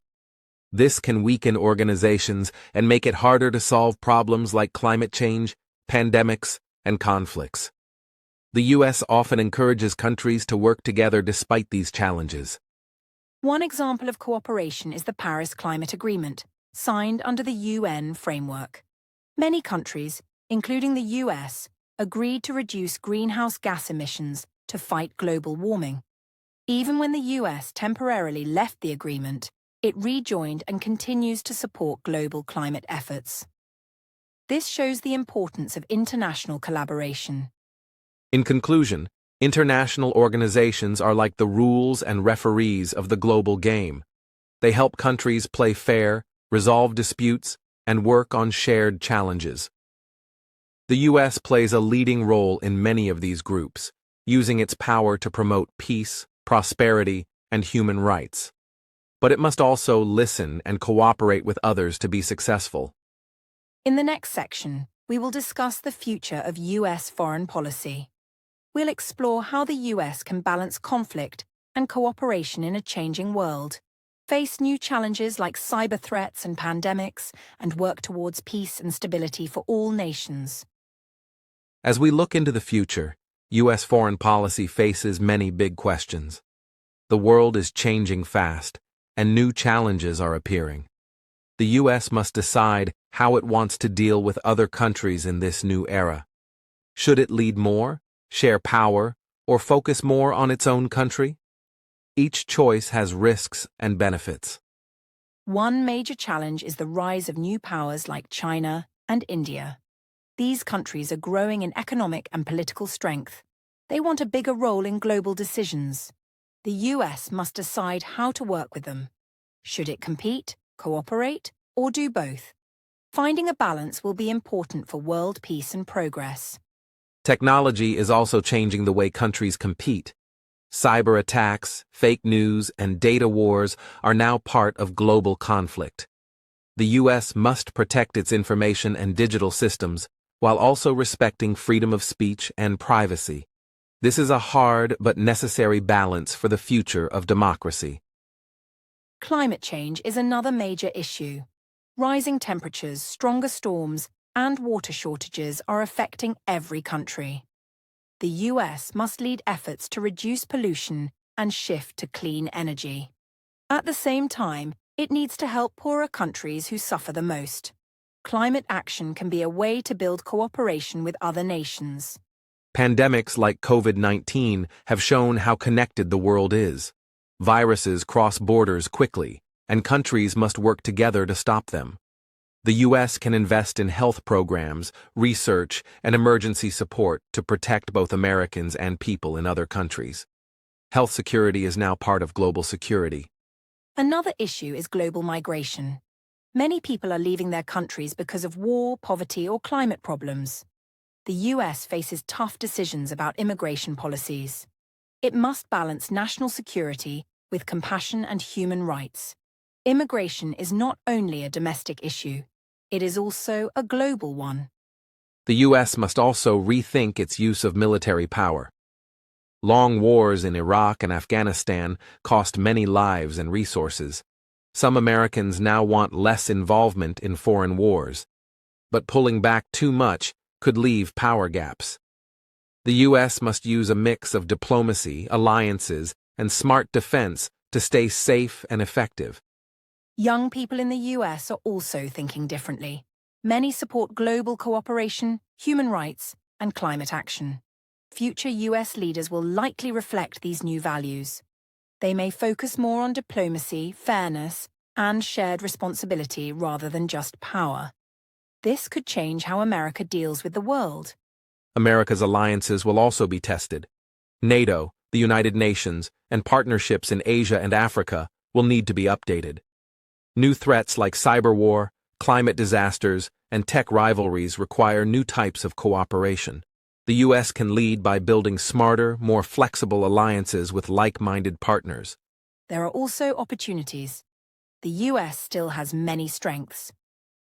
This can weaken organizations and make it harder to solve problems like climate change, pandemics, and conflicts. The U.S. often encourages countries to work together despite these challenges. One example of cooperation is the Paris Climate Agreement, signed under the UN framework. Many countries, including the US, agreed to reduce greenhouse gas emissions to fight global warming. Even when the US temporarily left the agreement, it rejoined and continues to support global climate efforts. This shows the importance of international collaboration. In conclusion, international organizations are like the rules and referees of the global game. They help countries play fair, resolve disputes, and work on shared challenges. The U.S. plays a leading role in many of these groups, using its power to promote peace, prosperity, and human rights. But it must also listen and cooperate with others to be successful. In the next section, we will discuss the future of U.S. foreign policy. We'll explore how the U.S. can balance conflict and cooperation in a changing world, face new challenges like cyber threats and pandemics, and work towards peace and stability for all nations. As we look into the future, U.S. foreign policy faces many big questions. The world is changing fast, and new challenges are appearing. The U.S. must decide how it wants to deal with other countries in this new era. Should it lead more, share power, or focus more on its own country? Each choice has risks and benefits. One major challenge is the rise of new powers like China and India. These countries are growing in economic and political strength. They want a bigger role in global decisions. The US must decide how to work with them. Should it compete, cooperate, or do both? Finding a balance will be important for world peace and progress. Technology is also changing the way countries compete. Cyber attacks, fake news, and data wars are now part of global conflict. The U.S. must protect its information and digital systems while also respecting freedom of speech and privacy. This is a hard but necessary balance for the future of democracy. Climate change is another major issue. Rising temperatures, stronger storms, and water shortages are affecting every country. The US must lead efforts to reduce pollution and shift to clean energy. At the same time, it needs to help poorer countries who suffer the most. Climate action can be a way to build cooperation with other nations. Pandemics like COVID-19 have shown how connected the world is. Viruses cross borders quickly, and countries must work together to stop them. The U.S. can invest in health programs, research, and emergency support to protect both Americans and people in other countries. Health security is now part of global security. Another issue is global migration. Many people are leaving their countries because of war, poverty, or climate problems. The US faces tough decisions about immigration policies. It must balance national security with compassion and human rights. Immigration is not only a domestic issue, it is also a global one. The U.S. must also rethink its use of military power. Long wars in Iraq and Afghanistan cost many lives and resources. Some Americans now want less involvement in foreign wars, but pulling back too much could leave power gaps. The U.S. must use a mix of diplomacy, alliances, and smart defense to stay safe and effective. Young people in the US are also thinking differently. Many support global cooperation, human rights, and climate action. Future US leaders will likely reflect these new values. They may focus more on diplomacy, fairness, and shared responsibility rather than just power. This could change how America deals with the world. America's alliances will also be tested. NATO, the United Nations, and partnerships in Asia and Africa will need to be updated. New threats like cyber war, climate disasters, and tech rivalries require new types of cooperation. The U.S. can lead by building smarter, more flexible alliances with like-minded partners. There are also opportunities. The US still has many strengths: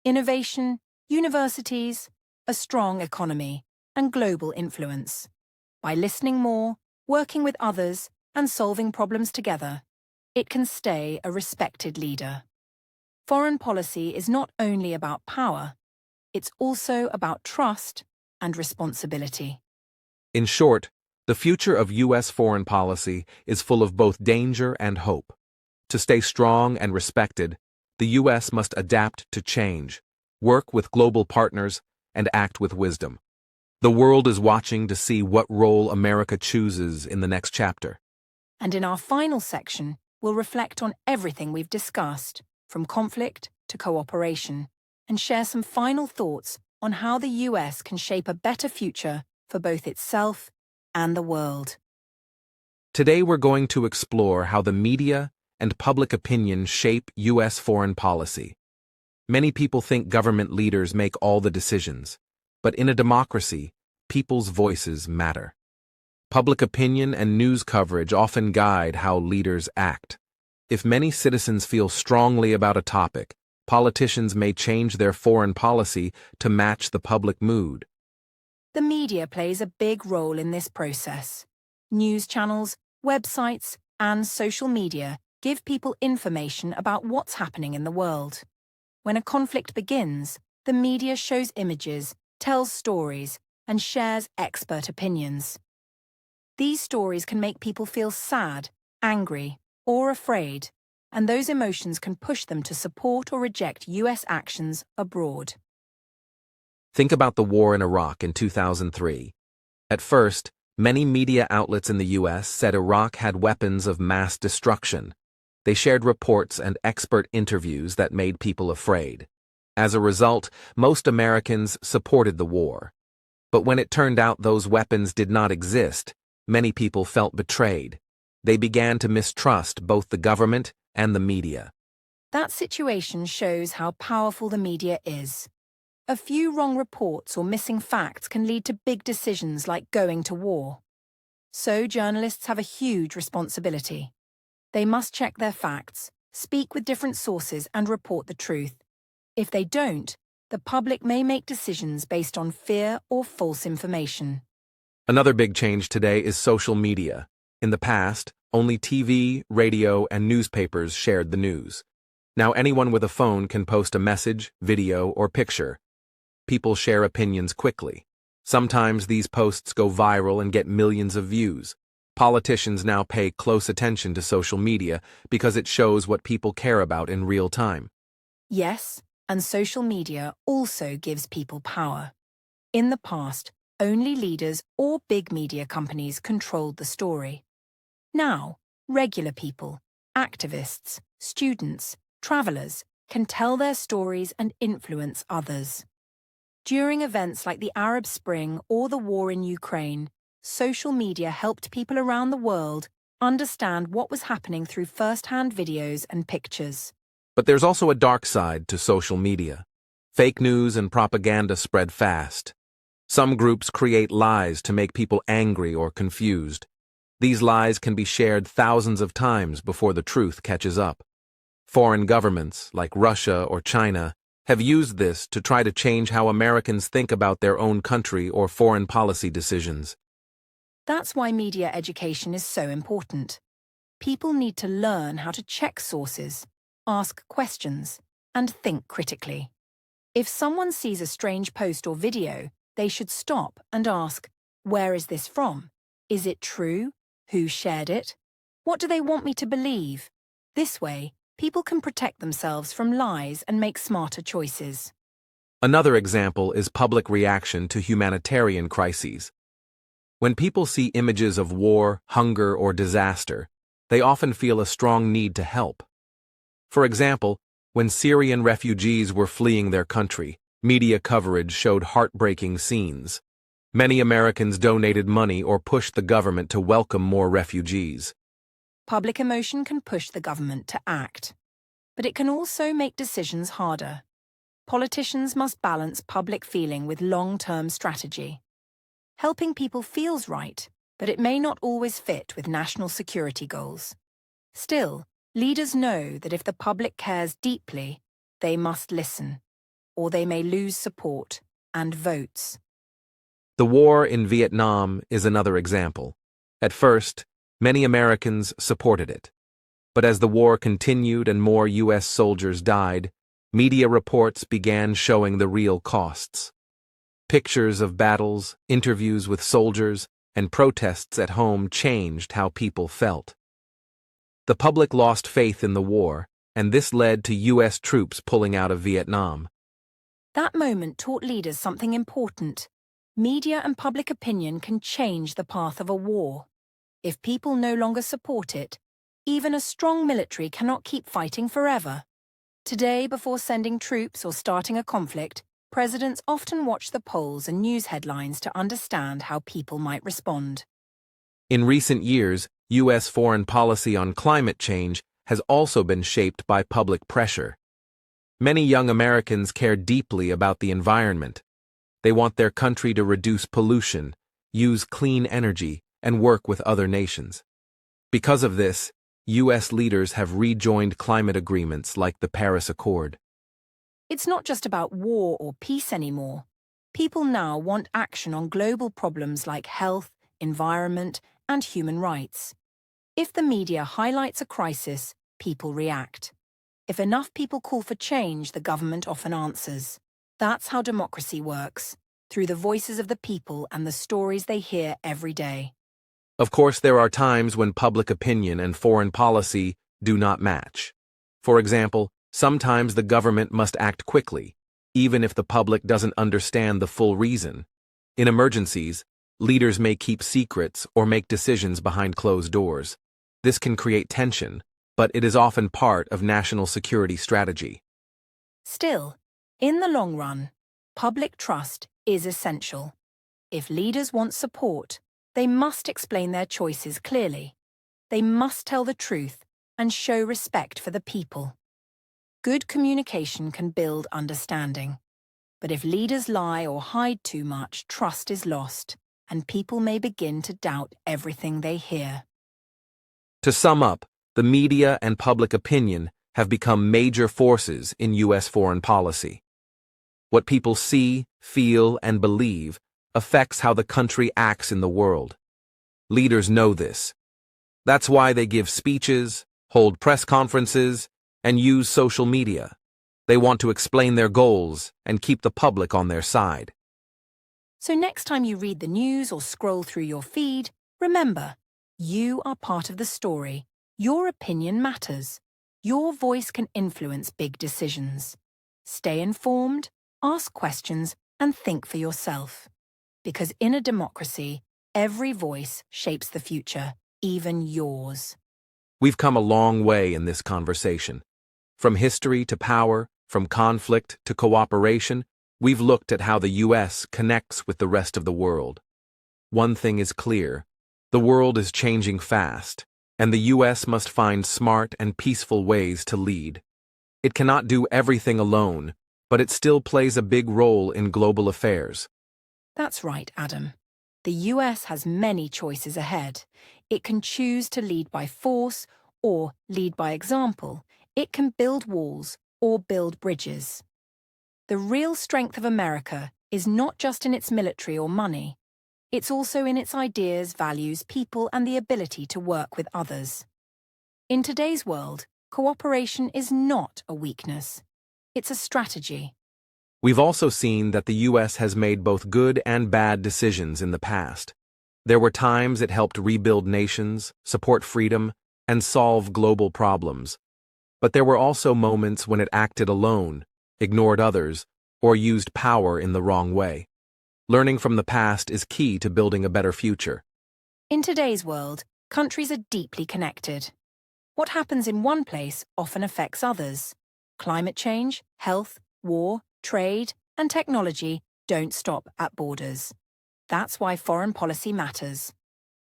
innovation, universities, a strong economy, and global influence. By listening more, working with others, and solving problems together, it can stay a respected leader. Foreign policy is not only about power, it's also about trust and responsibility. In short, the future of U.S. foreign policy is full of both danger and hope. To stay strong and respected, the U.S. must adapt to change, work with global partners, and act with wisdom. The world is watching to see what role America chooses in the next chapter. And in our final section, we'll reflect on everything we've discussed, from conflict to cooperation, and share some final thoughts on how the US can shape a better future for both itself and the world. Today we're going to explore how the media and public opinion shape U.S. foreign policy. Many people think government leaders make all the decisions, but in a democracy, people's voices matter. Public opinion and news coverage often guide how leaders act. If many citizens feel strongly about a topic, politicians may change their foreign policy to match the public mood. The media plays a big role in this process. News channels, websites, and social media give people information about what's happening in the world. When a conflict begins, the media shows images, tells stories, and shares expert opinions. These stories can make people feel sad, angry, or afraid, and those emotions can push them to support or reject US actions abroad. Think about the war in Iraq in 2003. At first, many media outlets in the U.S. said Iraq had weapons of mass destruction. They shared reports and expert interviews that made people afraid. As a result, most Americans supported the war. But when it turned out those weapons did not exist, many people felt betrayed. They began to mistrust both the government and the media. That situation shows how powerful the media is. A few wrong reports or missing facts can lead to big decisions like going to war. So journalists have a huge responsibility. They must check their facts, speak with different sources, and report the truth. If they don't, the public may make decisions based on fear or false information. Another big change today is social media. In the past, only TV, radio, and newspapers shared the news. Now anyone with a phone can post a message, video, or picture. People share opinions quickly. Sometimes these posts go viral and get millions of views. Politicians now pay close attention to social media because it shows what people care about in real time. Yes, and social media also gives people power. In the past, only leaders or big media companies controlled the story. Now, regular people, activists, students, travelers can tell their stories and influence others. During events like the Arab Spring or the war in Ukraine, social media helped people around the world understand what was happening through first-hand videos and pictures. But there's also a dark side to social media. Fake news and propaganda spread fast. Some groups create lies to make people angry or confused. These lies can be shared thousands of times before the truth catches up. Foreign governments, like Russia or China, have used this to try to change how Americans think about their own country or foreign policy decisions. That's why media education is so important. People need to learn how to check sources, ask questions, and think critically. If someone sees a strange post or video, they should stop and ask, where is this from? Is it true? Who shared it? What do they want me to believe? This way, people can protect themselves from lies and make smarter choices. Another example is public reaction to humanitarian crises. When people see images of war, hunger, or disaster, they often feel a strong need to help. For example, when Syrian refugees were fleeing their country, media coverage showed heartbreaking scenes. Many Americans donated money or pushed the government to welcome more refugees. Public emotion can push the government to act, but it can also make decisions harder. Politicians must balance public feeling with long-term strategy. Helping people feels right, but it may not always fit with national security goals. Still, leaders know that if the public cares deeply, they must listen, or they may lose support and votes. The war in Vietnam is another example. At first, many Americans supported it. But as the war continued and more U.S. soldiers died, media reports began showing the real costs. Pictures of battles, interviews with soldiers, and protests at home changed how people felt. The public lost faith in the war, and this led to U.S. troops pulling out of Vietnam. That moment taught leaders something important. Media and public opinion can change the path of a war. If people no longer support it, even a strong military cannot keep fighting forever. Today, before sending troops or starting a conflict, presidents often watch the polls and news headlines to understand how people might respond. In recent years, U.S. foreign policy on climate change has also been shaped by public pressure. Many young Americans care deeply about the environment. They want their country to reduce pollution, use clean energy, and work with other nations. Because of this, U.S. leaders have rejoined climate agreements like the Paris Accord. It's not just about war or peace anymore. People now want action on global problems like health, environment, and human rights. If the media highlights a crisis, people react. If enough people call for change, the government often answers. That's how democracy works, through the voices of the people and the stories they hear every day. Of course, there are times when public opinion and foreign policy do not match. For example, sometimes the government must act quickly, even if the public doesn't understand the full reason. In emergencies, leaders may keep secrets or make decisions behind closed doors. This can create tension, but it is often part of national security strategy. Still, in the long run, public trust is essential. If leaders want support, they must explain their choices clearly. They must tell the truth and show respect for the people. Good communication can build understanding. But if leaders lie or hide too much, trust is lost. and people may begin to doubt everything they hear. To sum up, the media and public opinion have become major forces in U.S. foreign policy. What people see, feel, and believe affects how the country acts in the world. Leaders know this. That's why they give speeches, hold press conferences, and use social media. They want to explain their goals and keep the public on their side. So next time you read the news or scroll through your feed, remember, you are part of the story. Your opinion matters. Your voice can influence big decisions. Stay informed, ask questions, and think for yourself. Because in a democracy, every voice shapes the future, even yours. We've come a long way in this conversation. From history to power, from conflict to cooperation, we've looked at how the U.S. connects with the rest of the world. One thing is clear. The world is changing fast, and the U.S. must find smart and peaceful ways to lead. It cannot do everything alone, but it still plays a big role in global affairs. That's right, Adam. The US has many choices ahead. It can choose to lead by force or lead by example. It can build walls or build bridges. The real strength of America is not just in its military or money. It's also in its ideas, values, people, and the ability to work with others. In today's world, cooperation is not a weakness. It's a strategy. We've also seen that the U.S. has made both good and bad decisions in the past. There were times it helped rebuild nations, support freedom, and solve global problems. But there were also moments when it acted alone, ignored others, or used power in the wrong way. Learning from the past is key to building a better future. In today's world, countries are deeply connected. What happens in one place often affects others. Climate change, health, war, trade, and technology don't stop at borders. That's why foreign policy matters.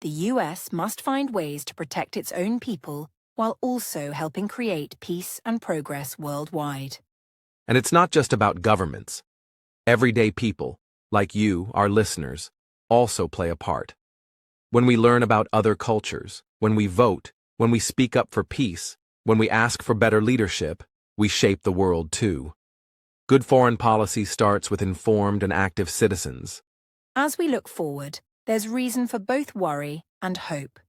The US must find ways to protect its own people while also helping create peace and progress worldwide. And it's not just about governments. Everyday people, like you, our listeners, also play a part. When we learn about other cultures, when we vote, when we speak up for peace, when we ask for better leadership, we shape the world too. Good foreign policy starts with informed and active citizens. As we look forward, there's reason for both worry and hope.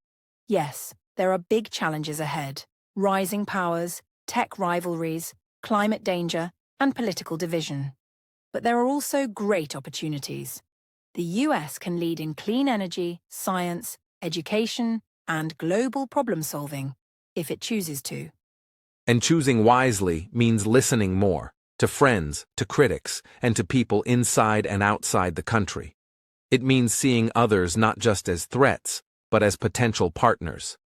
Yes, there are big challenges ahead: rising powers, tech rivalries, climate danger, and political division. But there are also great opportunities. The US can lead in clean energy, science, education, and global problem-solving, if it chooses to. And choosing wisely means listening more, to friends, to critics, and to people inside and outside the country. It means seeing others not just as threats, but as potential partners.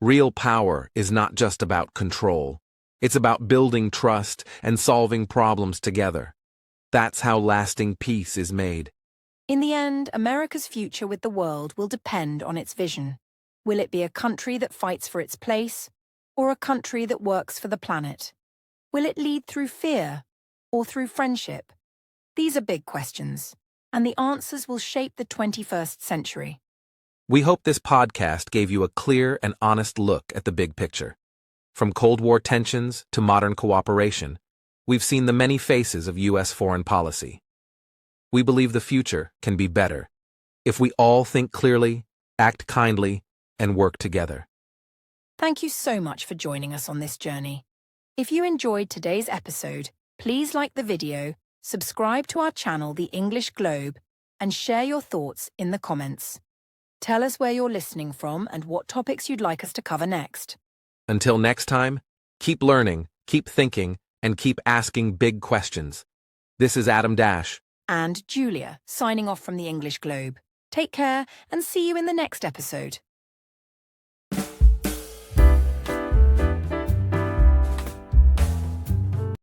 Real power is not just about control. It's about building trust and solving problems together. That's how lasting peace is made. In the end, America's future with the world will depend on its vision. Will it be a country that fights for its place, or a country that works for the planet? Will it lead through fear, or through friendship? These are big questions, and the answers will shape the 21st century. We hope this podcast gave you a clear and honest look at the big picture. From Cold War tensions to modern cooperation, we've seen the many faces of U.S. foreign policy. We believe the future can be better if we all think clearly, act kindly, and work together. Thank you so much for joining us on this journey. If you enjoyed today's episode, please like the video, subscribe to our channel, The English Globe, and share your thoughts in the comments. Tell us where you're listening from and what topics you'd like us to cover next. Until next time, keep learning, keep thinking, and keep asking big questions. This is Adam Dash. And Julia, signing off from The English Globe. Take care and see you in the next episode.